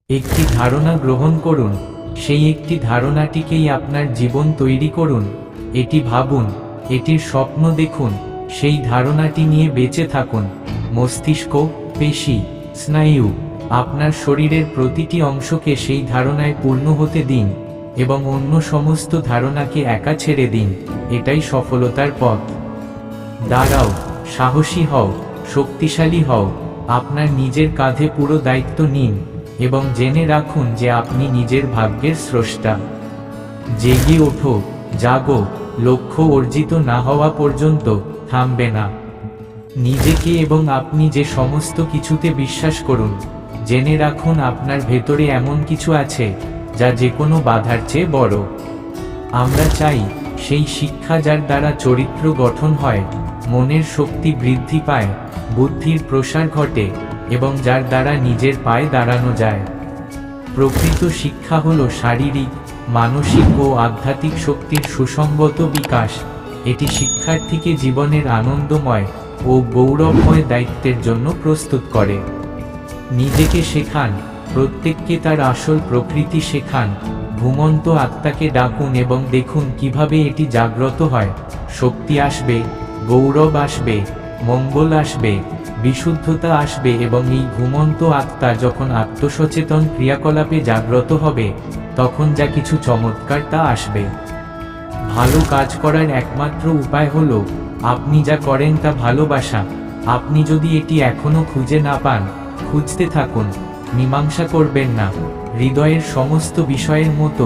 একটি ধারণা গ্রহণ করুন, সেই একটি ধারণাটিকেই আপনার জীবন তৈরি করুন। এটি ভাবুন, এটির স্বপ্ন দেখুন, সেই ধারণাটি নিয়ে বেঁচে থাকুন। মস্তিষ্ক, পেশি, স্নায়ু, আপনার শরীরের প্রতিটি অংশকে সেই ধারণায় পূর্ণ হতে দিন এবং অন্য সমস্ত ধারণাকে একা ছেড়ে দিন। এটাই সফলতার পথ। দাঁড়াও, সাহসী হও, শক্তিশালী হও, আপনার নিজের কাঁধে পুরো দায়িত্ব নিন এবং জেনে রাখুন যে আপনি নিজের ভাগ্যের স্রষ্টা। জেগে ওঠো, জাগো, লক্ষ্য অর্জিত না হওয়া পর্যন্ত থামবে না। নিজেকে এবং আপনি যে সমস্ত কিছুতে বিশ্বাস করুন, জেনে রাখুন আপনার ভেতরে এমন কিছু আছে যা যে কোনো বাধার চেয়ে বড়। আমরা চাই সেই শিক্ষা যার দ্বারা চরিত্র গঠন হয়, মনের শক্তি বৃদ্ধি পায়, বুদ্ধির প্রসার ঘটে এবং যার দ্বারা নিজের পায়ে দাঁড়ানো যায়। প্রকৃত শিক্ষা হলো শারীরিক, মানসিক ও আধ্যাত্মিক শক্তির সুসংগত বিকাশ। এটি শিক্ষার্থীকে জীবনের আনন্দময় ও গৌরবময় দায়িত্বের জন্য প্রস্তুত করে। নিজেকে শেখান, প্রত্যেককে তার আসল প্রকৃতি শেখান। ঘুমন্ত আত্মাকে ডাকুন এবং দেখুন কিভাবে এটি জাগ্রত হয়। শক্তি আসবে, গৌরব আসবে, মঙ্গল আসবে, বিশুদ্ধতা আসবে এবং এই ঘুমন্ত আত্মা যখন আত্মসচেতন ক্রিয়াকলাপে জাগ্রত হবে, তখন যা কিছু চমৎকার তা আসবে। ভালো কাজ করার একমাত্র উপায় হলো আপনি যা করেন তা ভালোবাসা। আপনি যদি এটি এখনো খুঁজে না পান, খুঁজতে থাকুন, মীমাংসা করবেন না। হৃদয়ের সমস্ত বিষয়ের মতো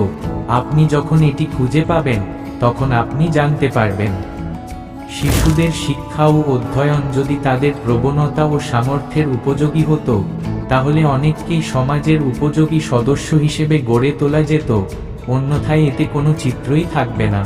আপনি যখন এটি খুঁজে পাবেন, তখন আপনি জানতে পারবেন। শিশুদের শিক্ষা ও অধ্যয়ন যদি তাদের প্রবণতা ও সামর্থ্যের উপযোগী হতো, তাহলে অনেককেই সমাজের উপযোগী সদস্য হিসেবে গড়ে তোলা যেত, অন্যথায় এতে কোনো চিত্রই থাকবে না।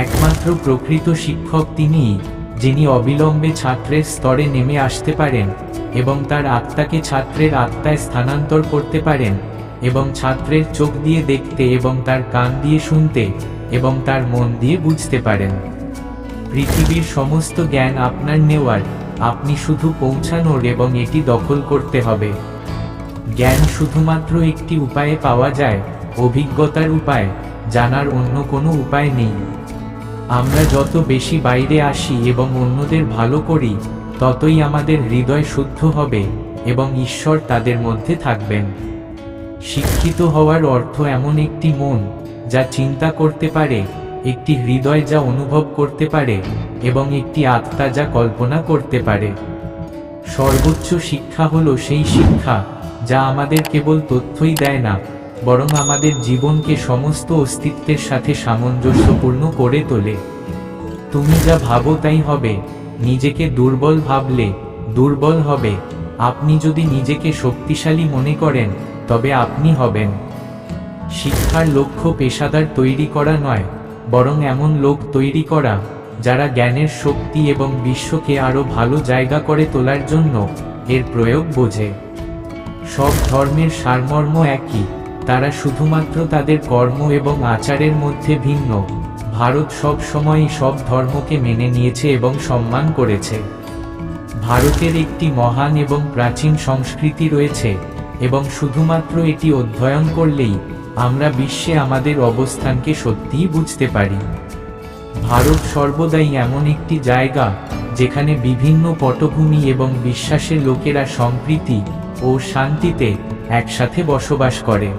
একমাত্র প্রকৃত শিক্ষক তিনিই, যিনি অবিলম্বে ছাত্রের স্তরে নেমে আসতে পারেন এবং তার আত্মাকে ছাত্রের আত্মায় স্থানান্তর করতে পারেন এবং ছাত্রের চোখ দিয়ে দেখতে এবং তার কান দিয়ে শুনতে এবং তার মন দিয়ে বুঝতে পারেন। পৃথিবীর সমস্ত জ্ঞান আপনার নেওয়ার, আপনি শুধু পৌঁছানোর এবং এটি দখল করতে হবে। জ্ঞান শুধুমাত্র একটি উপায়ে পাওয়া যায়, অভিজ্ঞতার উপায়, জানার অন্য কোনো উপায় নেই। আমরা যত বেশি বাইরে আসি এবং অন্যদের ভালো করি, ততই আমাদের হৃদয় শুদ্ধ হবে এবং ঈশ্বর তাদের মধ্যে থাকবেন। শিক্ষিত হওয়ার অর্থ এমন একটি মন যা চিন্তা করতে পারে, একটি হৃদয় যা অনুভব করতে পারে এবং একটি আত্মা যা কল্পনা করতে পারে। সর্বোচ্চ শিক্ষা হলো সেই শিক্ষা যা আমাদের কেবল তথ্যই দেয় না, বরং আমাদের জীবনকে সমস্ত অস্তিত্বের সাথে সামঞ্জস্যপূর্ণ করে তোলে। তুমি যা ভাবো তাই হবে। নিজেকে দুর্বল ভাবলে দুর্বল হবে। আপনি যদি নিজেকে শক্তিশালী মনে করেন, তবে আপনি হবেন। শিক্ষার লক্ষ্য পেশাদার তৈরি করা নয়, বরং এমন লোক তৈরি করা যারা জ্ঞানের শক্তি এবং বিশ্বকে আরও ভালো জায়গা করে তোলার জন্য এর প্রয়োগ বোঝে। সব ধর্মের সারমর্ম একই, তারা শুধুমাত্র তাদের কর্ম এবং আচারের মধ্যে ভিন্ন। ভারত সব সময়ই সব ধর্মকে মেনে নিয়েছে এবং সম্মান করেছে। ভারতের একটি মহান এবং প্রাচীন সংস্কৃতি রয়েছে এবং শুধুমাত্র এটি অধ্যয়ন করলেই আমরা বিশ্বে আমাদের অবস্থানকে সত্যিই বুঝতে পারি। ভারত সর্বদাই এমন একটি জায়গা যেখানে বিভিন্ন পটভূমি এবং বিশ্বাসের লোকেরা সম্প্রীতি ও শান্তিতে একসাথে বসবাস করে।